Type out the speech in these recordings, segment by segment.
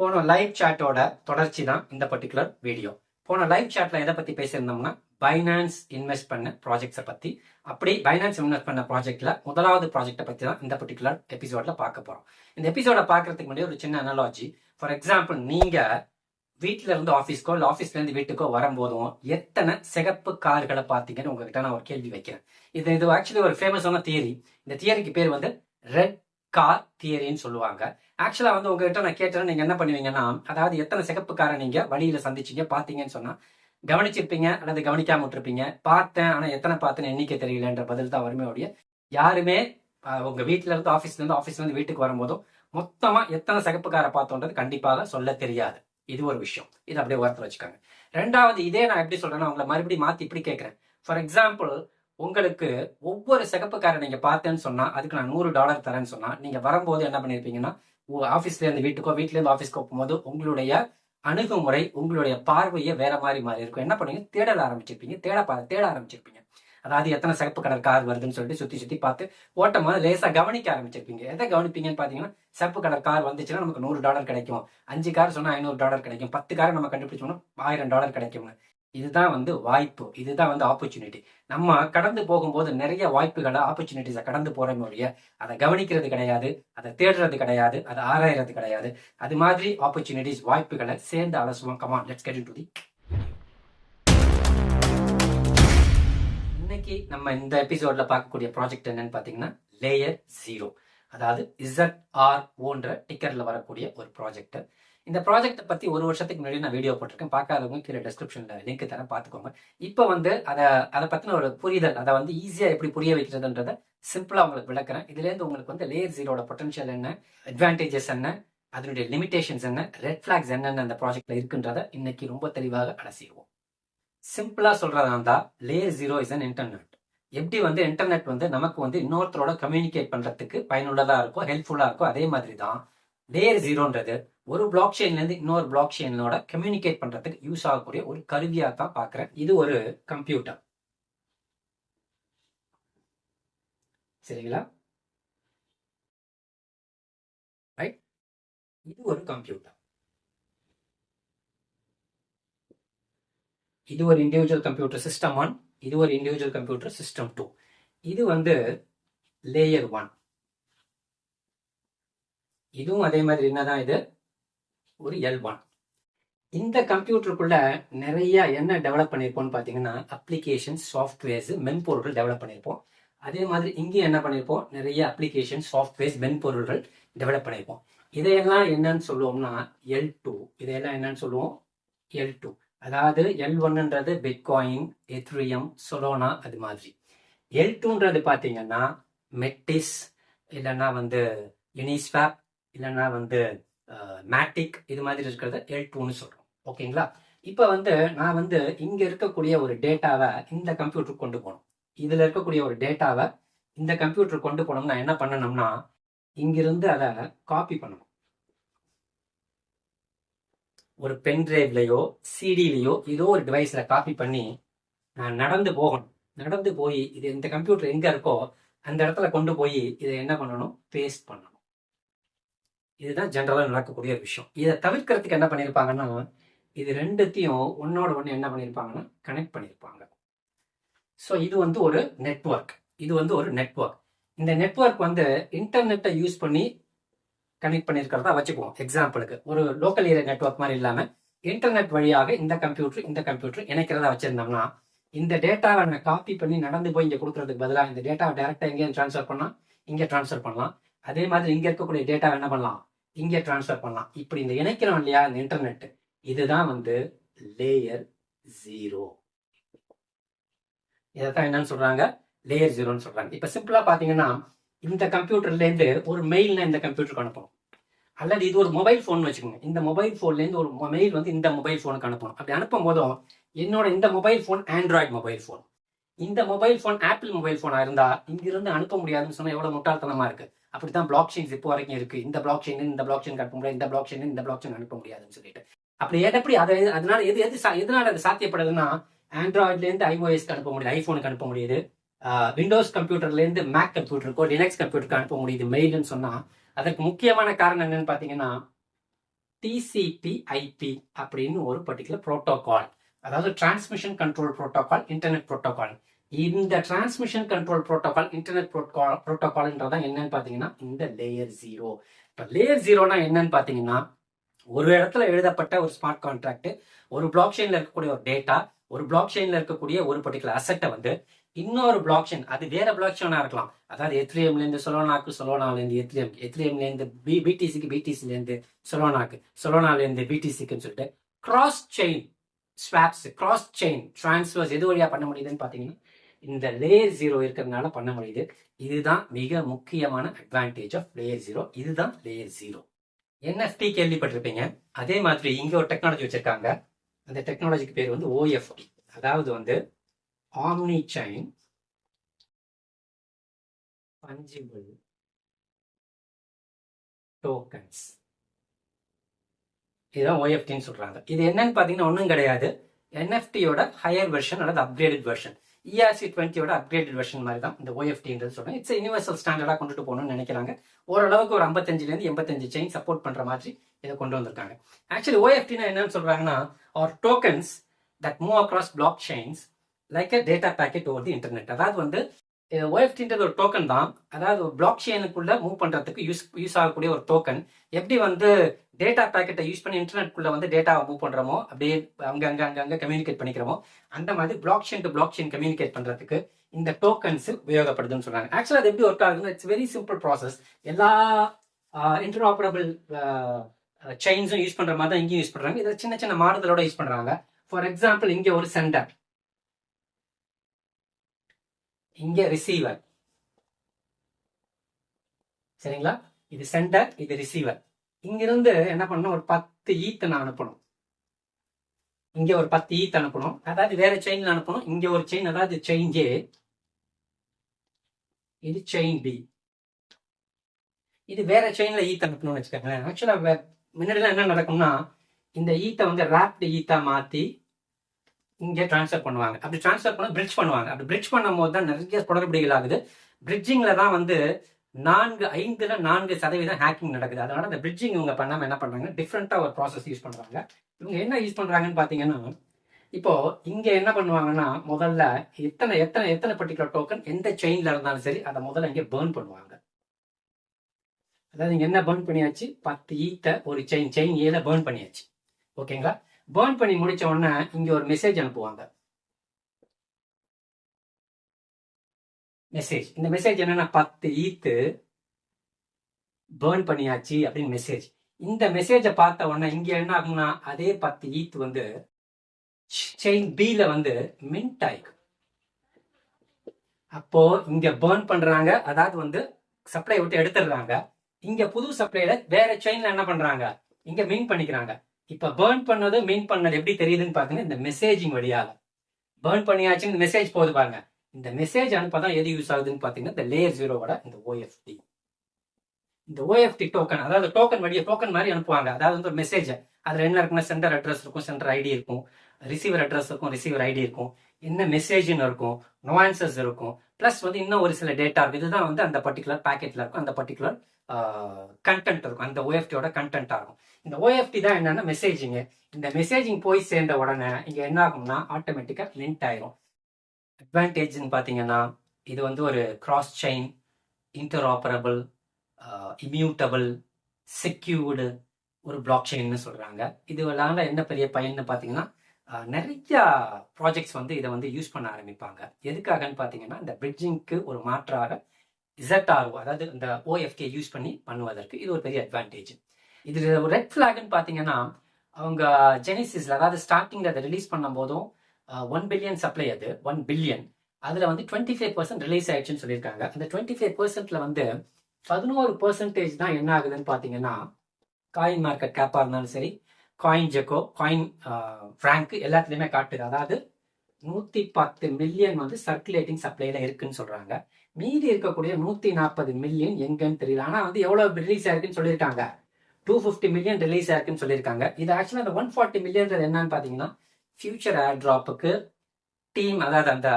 போன லைவ் சாட்டோட தொடர்ச்சி தான் இந்த பர்டிகுலர் வீடியோ. போன லைவ் சாட்ல எதை பத்தி பேசியிருந்தோம்னா பைனான்ஸ் இன்வெஸ்ட் பண்ண ப்ராஜெக்ட்ஸை பத்தி. அப்படி பைனான்ஸ் இன்வெஸ்ட் பண்ண ப்ராஜெக்ட்ல முதலாவது ப்ராஜெக்டை பத்தி தான் இந்த பர்டிகுலர் எபிசோட்ல பார்க்க போறோம். இந்த எபிசோட பார்க்கறதுக்கு முன்னாடி ஒரு சின்ன அனாலஜி. ஃபார் எக்ஸாம்பிள், நீங்க வீட்டுல இருந்து ஆஃபீஸ்க்கோ இல்லை ஆஃபீஸ்ல இருந்து வீட்டுக்கோ வரும்போதும் எத்தனை சிகப்பு கார்களை பார்த்தீங்கன்னு உங்ககிட்ட நான் ஒரு கேள்வி வைக்கிறேன். இது ஆக்சுவலி ஒரு ஃபேமஸான தியரி. இந்த தியரிக்கு பேர் வந்து ரெட் கார் தியரின்னு சொல்லுவாங்க. ஆக்சுவலா வந்து உங்ககிட்ட நான் கேட்டேன், நீங்க என்ன பண்ணுவீங்கன்னா, அதாவது எத்தனை சிகப்பு காரை நீங்க வழியில சந்திச்சீங்க பாத்தீங்கன்னு சொன்னா கவனிச்சிருப்பீங்க அல்லது கவனிக்காம விட்டுருப்பீங்க. பார்த்தேன், ஆனா எத்தனை பார்த்தேன்னு எண்ணிக்கை தெரியலன்ற பதில் தான் வருமே. யாருமே உங்க வீட்டுல இருந்து ஆஃபீஸ்ல இருந்து வீட்டுக்கு வரும்போதும் மொத்தமா எத்தனை சிகப்பு காரை பார்த்தோன்றது கண்டிப்பாக சொல்ல தெரியாது. இது ஒரு விஷயம். இது அப்படியே ஓரத்தில் வச்சுக்காங்க. ரெண்டாவது, இதே நான் எப்படி சொல்றேன்னா, உங்களை மறுபடியும் மாத்தி இப்படி கேட்கிறேன். ஃபார் எக்ஸாம்பிள், உங்களுக்கு ஒவ்வொரு சிகப்பு காரை நீங்க பார்த்தேன்னு சொன்னா அதுக்கு நான் $100 தரேன்னு சொன்னா நீங்க வரும்போது என்ன பண்ணிருப்பீங்கன்னா, ஆஃபீஸ்ல இருந்து வீட்டுக்கோ வீட்டுல இருந்து ஆஃபீஸ்க்கோ போகும்போது உங்களுடைய அணுகுமுறை, உங்களுடைய பார்வையை வேற மாதிரி இருக்கும். என்ன பண்ணுவீங்க? தேட ஆரம்பிச்சிருப்பீங்க. அதாவது எத்தனை சிகப்பு கலர் கார் வருதுன்னு சொல்லிட்டு சுத்தி சுத்தி பார்த்து ஓட்டம் போது லேசா கவனிக்க ஆரம்பிச்சிருப்பீங்க. எதை கவனிப்பீங்கன்னு பாத்தீங்கன்னா, சிகப்பு கலர் கார் வந்துச்சுன்னா நமக்கு $100 கிடைக்கும், 5 கார் சொன்னா $500 கிடைக்கும், 10 காரை நம்ம கண்டுபிடிச்சோம்னா $1000 கிடைக்கும். இதுதான் வந்து வாய்ப்பு, இதுதான் வந்து ஆப்பர்ச்சுனிட்டி. நம்ம கடந்து போகும்போது நிறைய வாய்ப்புகளை, ஆப்பர்ச்சுனிட்டிஸை கடந்து போற மொழிய அதை கவனிக்கிறது கிடையாது, அதை தேடுறது கிடையாது, அதை ஆராயறது கிடையாது. அது மாதிரி ஆப்பர்ச்சுனிட்டிஸ், வாய்ப்புகளை சேர்ந்து அலசுவோம். Come on, let's get into the. இன்னைக்கு நம்ம இந்த எபிசோட்ல பார்க்கக்கூடிய ப்ராஜெக்ட் என்னன்னு பாத்தீங்கன்னா லேயர் 0, அதாவது ZROன்ற டிக்கர்ல வரக்கூடிய ஒரு ப்ராஜெக்ட். இந்த ப்ராஜெக்ட்டை பத்தி ஒரு வருஷத்துக்கு முன்னாடி நான் வீடியோ போட்டிருக்கேன். பார்க்காதவங்க கீழே டிஸ்கிரிப்ஷன்ல லிங்க் தரேன், பார்த்துக்கோங்க. இப்போ வந்து அதை பத்தின ஒரு புரிதல், அதை வந்து ஈஸியா எப்படி புரிய வைக்கிறதுன்றத சிம்பிளா உங்களுக்கு விளக்குறேன். இதுல இருந்து உங்களுக்கு வந்து லேயர் 0ட பொட்டன்ஷியல் என்ன, அட்வான்டேஜஸ் என்ன, அதனுடைய லிமிடேஷன்ஸ் என்ன, ரெட் ஃபிளாக்ஸ் என்னென்ன அந்த ப்ராஜெக்ட்ல இருக்குன்றத இன்னைக்கு ரொம்ப தெளிவாக அலசிடுவோம். சிம்பிளா சொல்றதா இருந்தா, லேயர் 0 இஸ் அன் இன்டர்நெட். எப்படி வந்து இன்டர்நெட் வந்து நமக்கு வந்து இன்னொருத்தரோட கம்யூனிகேட் பண்றதுக்கு பயனுள்ளதா இருக்கும், ஹெல்ப்ஃபுல்லா இருக்கும், அதே மாதிரி தான் லேயர் 0ன்றது ஒரு பிளாக் செயின்ல இருந்து இன்னொரு பிளாக் செயினோட கம்யூனிகேட் பண்றதுக்கு யூஸ் ஆகக்கூடிய ஒரு கருவியா தான் பாக்குறேன். இது ஒரு கம்ப்யூட்டர், சரிங்களா? ரைட், இது ஒரு கம்ப்யூட்டர். இது ஒரு இண்டிவிஜுவல் கம்ப்யூட்டர் சிஸ்டம் 1, இது ஒரு இண்டிவிஜுவல் கம்ப்யூட்டர் சிஸ்டம் 2. இது வந்து லேயர் 1. இதுவும் அதே மாதிரி என்னதான், இது ஒரு L1. இந்த கம்ப்யூட்டருக்குள்ள நிறைய என்ன டெவலப் பண்ணியிருப்போம்னு பார்த்தீங்கன்னா, அப்ளிகேஷன், சாஃப்ட்வேர்ஸ், மென்பொருள்கள் டெவலப் பண்ணியிருப்போம். அதே மாதிரி இங்கேயும் என்ன பண்ணியிருப்போம், நிறைய அப்ளிகேஷன், சாஃப்ட்வேர்ஸ், மென்பொருள்கள் டெவலப் பண்ணியிருப்போம். இதையெல்லாம் என்னன்னு சொல்லுவோம்னா L2. இதையெல்லாம் என்னன்னு சொல்லுவோம், L2. அதாவது L1ன்றது பிட்காயின், எத்ரியம், சொலோனா, அது மாதிரி. L2ன்றது பார்த்தீங்கன்னா மெட்டிஸ், இல்லைன்னா வந்து யூனிஸ்வாப், இல்லைன்னா வந்து மேட்டிக், இது மாதிரி இருக்கிறத L2ன்னு சொல்றோம். ஓகேங்களா? இப்போ வந்து நான் வந்து இங்க இருக்கக்கூடிய ஒரு டேட்டாவை இந்த கம்ப்யூட்டருக்கு கொண்டு போகணும். இதுல இருக்கக்கூடிய ஒரு டேட்டாவை இந்த கம்ப்யூட்டருக்கு கொண்டு போனோம்னா என்ன பண்ணணும்னா, இங்கிருந்து அதை காப்பி பண்ணணும். ஒரு பென் டிரைவ்லையோ சிடிலையோ ஏதோ ஒரு டிவைஸ்ல காப்பி பண்ணி நான் நடந்து போகணும். நடந்து போய் இது இந்த கம்ப்யூட்டர் எங்க இருக்கோ அந்த இடத்துல கொண்டு போய் இதை என்ன பண்ணணும், பேஸ்ட் பண்ணணும். இதுதான் ஜென்ரலா நடக்கக்கூடிய ஒரு விஷயம். இதை தவிர்க்கிறதுக்கு என்ன பண்ணியிருப்பாங்கன்னா, இது ரெண்டுத்தையும் ஒன்னோட ஒன்று என்ன பண்ணியிருப்பாங்கன்னா கனெக்ட் பண்ணியிருப்பாங்க. ஸோ இது வந்து ஒரு நெட்வொர்க். இந்த நெட்வொர்க் வந்து இன்டர்நெட்டை யூஸ் பண்ணி கனெக்ட் பண்ணியிருக்கிறதா வச்சுக்குவோம். எக்ஸாம்பிளுக்கு ஒரு லோக்கல் ஏரியா நெட்வொர்க் மாதிரி இல்லாம இன்டர்நெட் வழியாக இந்த கம்ப்யூட்டர் இணைக்கிறதா வச்சிருந்தோம்னா, இந்த டேட்டாவை நான் காப்பி பண்ணி நடந்து போய் இங்க கொடுக்கறதுக்கு பதிலாக இந்த டேட்டாவை டைரக்டா எங்கேயும் டிரான்ஸ்ஃபர் பண்ணா இங்க டிரான்ஸ்ஃபர் பண்ணலாம். அதே மாதிரி இங்க இருக்கக்கூடிய டேட்டாவை என்ன பண்ணலாம், இங்கே டிரான்ஸ்ஃபர் பண்ணலாம். இப்படி இந்த இணைக்கிறோம் இல்லையா, இந்த இன்டர்நெட், இதுதான் வந்து லேயர் 0. இதைத்தான் என்னன்னு சொல்றாங்க, லேயர் 0ன்னு சொல்றாங்க. இப்ப சிம்பிளா பாத்தீங்கன்னா, இந்த கம்ப்யூட்டர்ல இருந்து ஒரு மெயில் இந்த கம்ப்யூட்டருக்கு அனுப்பணும். அல்லது இது ஒரு மொபைல் போன் வச்சுக்கோங்க. இந்த மொபைல் போன்ல இருந்து ஒரு மெயில் வந்து இந்த மொபைல் போனுக்கு அனுப்பணும். அப்படி அனுப்பும் போதும் என்னோட இந்த mobile phone Android mobile phone, இந்த மொபைல் போன் ஆப்பிள் மொபைல் போனா இருந்தா இங்கிருந்து அனுப்ப முடியாதுன்னு சொன்னா எவ்வளவு முட்டாள்தனமா இருக்கு. அப்படித்தான் பிளாக் செயின்ஸ் இப்போ வரைக்கும் இருக்கு. இந்த பிளாக் செயின் அனுப்ப முடியாது, இந்த பிளாக் செயின் அனுப்ப முடியாதுன்னு சொல்லிட்டு. அப்படி எப்படி அதனால எதனால அது சாத்தியப்படுதுன்னா, ஆண்ட்ராய்ட்ல இருந்து iOSக்கு அனுப்ப முடியுது, ஐபோனுக்கு அனுப்ப முடியுது, விண்டோஸ் கம்ப்யூட்டர்ல இருந்து மேக் கம்ப்யூட்டருக்கோ லினக்ஸ் கம்ப்யூட்டருக்கு அனுப்ப முடியுது மெயில்னு சொன்னா, அதற்கு முக்கியமான காரணம் என்னன்னு பாத்தீங்கன்னா, TCP/IP அப்படின்னு ஒரு பர்டிகுலர் புரோட்டோகால், அதாவது transmission control protocol, internet protocol. இந்த டிரான்ஸ்மிஷன் கண்ட்ரோல் புரோட்டோகால், இன்டர்நெட் புரோட்டோகால்ன்றதான் என்னன்னு பாத்தீங்கன்னா இந்த லேயர் 0. இப்ப லேயர் 0னா என்னன்னு பாத்தீங்கன்னா, ஒரு இடத்துல எழுதப்பட்ட ஒரு ஸ்மார்ட் கான்ட்ராக்ட், ஒரு பிளாக் செயின்ல இருக்கக்கூடிய ஒரு டேட்டா, ஒரு பிளாக் செயின்ல இருக்கக்கூடிய ஒரு பர்டிகுலர் அசெட்டை வந்து இன்னொரு பிளாக் செயின், அது வேற பிளாக் செயினா இருக்கலாம், அதாவது எத்ரியம்ல இருந்து சொலோனாக்கு, சொலோனால இருந்து எத்ரியம், எத்ரியம்ல இருந்து பிடிசிக்கு, பிடிசில இருந்து சொலோனாக்கு, சொலோனால இருந்து பிடிசிக்குன்னு சொல்லிட்டு cross chain swabs, cross chain transfers எது வழியா பண்ண முடியுதுன்னு பாத்தீங்கன்னா இந்த லேயர் 0 இருக்கிறதுனால பண்ண முடியுது. இதுதான் மிக முக்கியமான அட்வான்டேஜ் ஆஃப் லேயர் 0. இதுதான் லேயர் 0. NFT கேள்விப்பட்டிருப்பீங்க. அதே மாதிரி இங்க ஒரு டெக்னாலஜி வச்சிருக்காங்க. அந்த டெக்னாலஜிக்கு பேர் வந்து OFT, அதாவது வந்து ஆம்னி செயின் ஃபஞ்சிபிள் டோக்கன்ஸ். இதுதான் OFTன்னு சொல்றாங்க. இது என்னன்னு பாத்தீங்கன்னா ஒன்றும் கிடையாது, NFTயோட ஹையர் வெர்ஷன் அல்லது அப்கிரேடட் வெர்ஷன், ERC20யோட அப்கிரேடட் வெர்ஷன் மாதிரி தான் இந்த OFTன்றது சொல்றேன். இட்ஸ் யூனிவர்சல் ஸ்டாண்டர்டா கொண்டுட்டு போகணும்னு நினைக்கிறாங்க. ஓரளவுக்கு ஒரு 55லேருந்து 85 செயின் சப்போர்ட் பண்ற மாதிரி இதை கொண்டு வந்திருக்காங்க. ஆக்சுவலி OFTனா என்னன்னு சொல்றாங்கன்னா, are tokens that move across blockchains like a data packet over the internet. அதாவது வந்து OFTன்றது ஒரு டோக்கன் தான், அதாவது பிளாக் செயினுக்குள்ள மூவ் பண்றதுக்கு யூஸ் ஆகக்கூடிய ஒரு டோக்கன். எப்படி வந்து டேட்டா பேக்கெட்டை யூஸ் பண்ணி இன்டர்நெட்குள்ள வந்து டேட்டாவை மூவ் பண்றோமோ, அப்படியே அங்க கம்யூனிகேட் பண்ணிக்கிறோமோ, அந்த மாதிரி block chain to block chain communicate பண்றதுக்கு இந்த டோக்கன்ஸ் உபயோகப்படுதுன்னு சொல்றாங்க. ஆக்சுவலா அது எப்படி ஒர்க் ஆகுதுன்னா, இட்ஸ் வெரி சிம்பிள் ப்ராசஸ். எல்லா இன்டர்ஆப்பரபிள் செயின்ஸும் யூஸ் பண்ற மாதிரி தான் இங்கேயும் யூஸ் பண்றாங்க. இதை சின்ன சின்ன மாறுதலோட யூஸ் பண்றாங்க. ஃபார் எக்ஸாம்பிள், இங்க ஒரு சென்டர், இங்க ரிசீவர், சரிங்களா? இது சென்டர், இது ரிசீவர். இங்கிருந்து என்ன பண்ணணும், ஒரு 10 ஈத் நான் அனுப்பணும். இங்க ஒரு 10 ஈத் அனுப்பணும், அதாவது வேற செயின்ல அனுப்பணும். இங்க ஒரு செயின், அதாவது செயின் A, இது செயின் B. இது வேற செயின்ல ஈத் அனுப்பணும்னு வச்சுக்கோங்க. ஆக்சுவலா முன்னாடிலாம் என்ன நடக்கும்னா, இந்த ஈத்தை வந்து ராப்டு ஈத்தா மாத்தி இங்கே டிரான்ஸ்ஃபர் பண்ணுவாங்க. அப்படி டிரான்ஸ்ஃபர் பண்ண பிரிட்ஜ் பண்ணுவாங்க. அப்படி பிரிட்ஜ் பண்ணும் போது தான் நிறைய குளறுபடிகள் ஆகுது. பிரிட்ஜிங்ல தான் வந்து 4% ஹேக்கிங் நடக்குது. அதனால அந்த பிரிட்ஜிங் இவங்க பண்ணாம என்ன பண்றாங்க, டிஃப்ரெண்டா ஒரு ப்ராசஸ் யூஸ் பண்றாங்க. இவங்க என்ன யூஸ் பண்றாங்கன்னு பாத்தீங்கன்னா, இப்போ இங்க என்ன பண்ணுவாங்கன்னா, முதல்ல எத்தனை எத்தனை எத்தனை பர்டிகுலர் டோக்கன் எந்த செயின்ல இருந்தாலும் சரி, அதை முதல்ல இங்கே பேர்ன் பண்ணுவாங்க. அதாவது இங்க என்ன பேர்ன் பண்ணியாச்சு, 10 ஈத்தை ஒரு செயின் ஏல பேர்ன் பண்ணியாச்சு. ஓகேங்களா? பேர்ன் பண்ணி முடிச்ச உடனே இங்க ஒரு மெசேஜ் அனுப்புவாங்க. மெசேஜ், இந்த மெசேஜ் என்னன்னா 10 ஈத்து பேர்ன் பண்ணியாச்சு அப்படின்னு மெசேஜ். இந்த மெசேஜை பார்த்த உடனே இங்க என்ன ஆகும்னா, அதே 10 ஈத் வந்து செயின் B-ல வந்து மின்ட் ஆயிக்கும். அப்போ இங்க பேர்ன் பண்றாங்க, அதாவது வந்து சப்ளை விட்டு எடுத்துடுறாங்க. இங்க புது சப்ளைல வேற செயின்ல என்ன பண்றாங்க, இங்க மின் பண்ணிக்கிறாங்க. இப்ப பேர்ன் பண்ணது மீன் பண்ணது எப்படி தெரியுதுன்னு பாத்தீங்கன்னா, இந்த மெசேஜிங் வழியாக பேர்ன் பண்ணியாச்சுன்னு மெசேஜ் போகுது பாருங்க. இந்த மெசேஜ் அனுப்பதான் எது யூஸ் ஆகுதுன்னு பாத்தீங்கன்னா, இந்த லேயர் 0வோட இந்த OFT. இந்த OFT டோக்கன், அதாவது டோக்கன் வழியா டோக்கன் மாதிரி அனுப்புவாங்க. அதாவது வந்து ஒரு மெசேஜ், அதுல என்ன இருக்குன்னா, சென்டர் அட்ரஸ் இருக்கும், சென்டர் ஐடி இருக்கும், ரிசீவர் அட்ரஸ் இருக்கும், ரிசீவர் ஐடி இருக்கும், என்ன மெசேஜ்னு இருக்கும், நுவான்சஸ் இருக்கும், பிளஸ் வந்து இன்னும் ஒரு சில டேட்டா இருக்கும். இதுதான் வந்து அந்த பர்டிகுலர் பேக்கெட்ல இருக்கும், அந்த பர்டிகுலர் கண்டென்ட் இருக்கும், அந்த OFTயோட கண்டென்ட்டா இருக்கும். இந்த OFT தான் என்னன்னா மெசேஜிங். இந்த மெசேஜிங் போய் சேர்ந்த உடனே இங்க என்ன ஆகும்னா, ஆட்டோமேட்டிக்கா லிங்க் ஆயிரும். அட்வான்டேஜ்னு பாத்தீங்கன்னா, இது வந்து ஒரு கிராஸ் செயின், இன்டர்ஆப்பரபிள், இம்யூட்டபிள், செக்யூர்டு ஒரு பிளாக் செயின்னு சொல்றாங்க. இதுவெல்லாம் என்ன பெரிய பயன்னு பாத்தீங்கன்னா, நிறைய ப்ராஜெக்ட்ஸ் வந்து இதை வந்து யூஸ் பண்ண ஆரம்பிப்பாங்க. எதுக்காகன்னு பாத்தீங்கன்னா, இந்த பிரிட்ஜிங்க்கு ஒரு மாற்றாக ZRO, அதாவது இந்த OFT யூஸ் பண்ணி பண்ணுவதற்கு இது ஒரு பெரிய அட்வான்டேஜ். இது ஒரு ரெட் ஃபிளாக்னு பாத்தீங்கன்னா, அவங்க ஜெனிசிஸ்ல, அதாவது ஸ்டார்டிங்ல அதை ரிலீஸ் பண்ணும் போதும் 1 பில்லியன் சப்ளை, அது 1 பில்லியன், அதுல வந்து 25% ரிலீஸ் ஆயிடுச்சுன்னு சொல்லியிருக்காங்க. அந்த 25%ல வந்து 11% தான் என்ன ஆகுதுன்னு பாத்தீங்கன்னா, காயின் மார்க்கெட் கேப்பா இருந்தாலும் சரி, காயின் ஜெக்கோ, காயின் ஃப்ராங்க் எல்லாத்துலயுமே காட்டுது. அதாவது 110 மில்லியன் வந்து சர்க்குலேட்டிங் சப்ளைல இருக்குன்னு சொல்றாங்க. மீதி இருக்கக்கூடிய 140 மில்லியன் எங்கன்னு தெரியல. ஆனா வந்து எவ்வளவு ரிலீஸ் ஆயிருக்குன்னு சொல்லியிருக்காங்க, 250 மில்லியன் ரிலீஸ் ஆயிருக்குன்னு சொல்லியிருக்காங்க. இது ஆக்சுவலா அந்த 140 மில்லியன் என்னன்னு பாத்தீங்கன்னா, ஃபியூச்சர் ஏர் டிராப்புக்கு டீம், அதாவது அந்த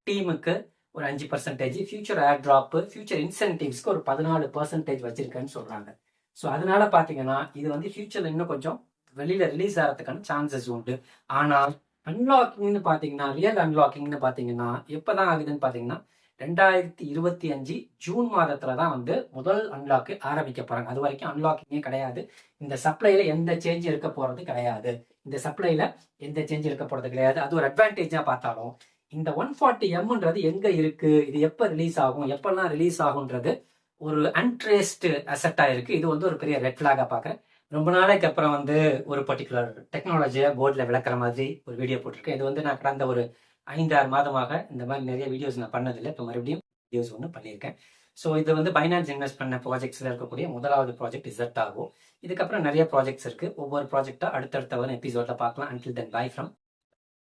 டீமுக்கு ஒரு 5%, ஃபியூச்சர் ஏர் டிராப், ஃபியூச்சர் இன்சென்டிவ்ஸ்க்கு ஒரு 14% வச்சிருக்கேன்னு சொல்றாங்க. ஸோ அதனால பார்த்தீங்கன்னா இது வந்து ஃபியூச்சர்ல இன்னும் கொஞ்சம் வெளியில ரிலீஸ் ஆகிறதுக்கான சான்சஸ் உண்டு. ஆனால் அன்லாக்கிங்னு பார்த்தீங்கன்னா ரியல் அன்லாக்கிங்னு பார்த்தீங்கன்னா எப்போதான் ஆகுதுன்னு பார்த்தீங்கன்னா 2025 ஜூன் மாதத்துல தான் வந்து முதல் அன்லாக்கு ஆரம்பிக்க போறாங்க. அது வரைக்கும் அன்லாக்கிங்கே கிடையாது. இந்த சப்ளைல எந்த சேஞ்ச் இருக்க போறது கிடையாது. இந்த சப்ளைல எந்த சேஞ்ச் இருக்க போறது கிடையாது. அது ஒரு அட்வான்டேஜா பார்த்தாலும் இந்த 140Mன்றது எங்க இருக்கு, இது எப்ப ரிலீஸ் ஆகும், எப்பெல்லாம் ரிலீஸ் ஆகுன்றது ஒரு அன்ட்ரேஸ்டு அசெட்டா இருக்கு. இது வந்து ஒரு பெரிய ரெட் ஃபிளாகா பாக்குறேன். ரொம்ப நாளைக்கு அப்புறம் வந்து ஒரு பர்டிகுலர் டெக்னாலஜியை போர்டில் விளக்குற மாதிரி ஒரு வீடியோ போட்டிருக்கேன். இது வந்து நான் கடந்த ஒரு 5-6 மாதமாக இந்த மாதிரி நிறைய வீடியோஸ் நான் பண்ணதில்லை. இப்போ மறுபடியும் வீடியோஸ் ஒன்று பண்ணியிருக்கேன். ஸோ இது வந்து பைனான்ஸ் இன்வெஸ்ட் பண்ண ப்ராஜெக்ட்ஸில் இருக்கக்கூடிய முதலாவது ப்ராஜெக்ட் இசட் ஆகும். இதுக்கப்புறம் நிறைய ப்ராஜெக்ட்ஸ் இருக்கு. ஒவ்வொரு ப்ராஜெக்டா அடுத்தடுத்த ஒரு எபிசோட்ல பார்க்கலாம். Until then by from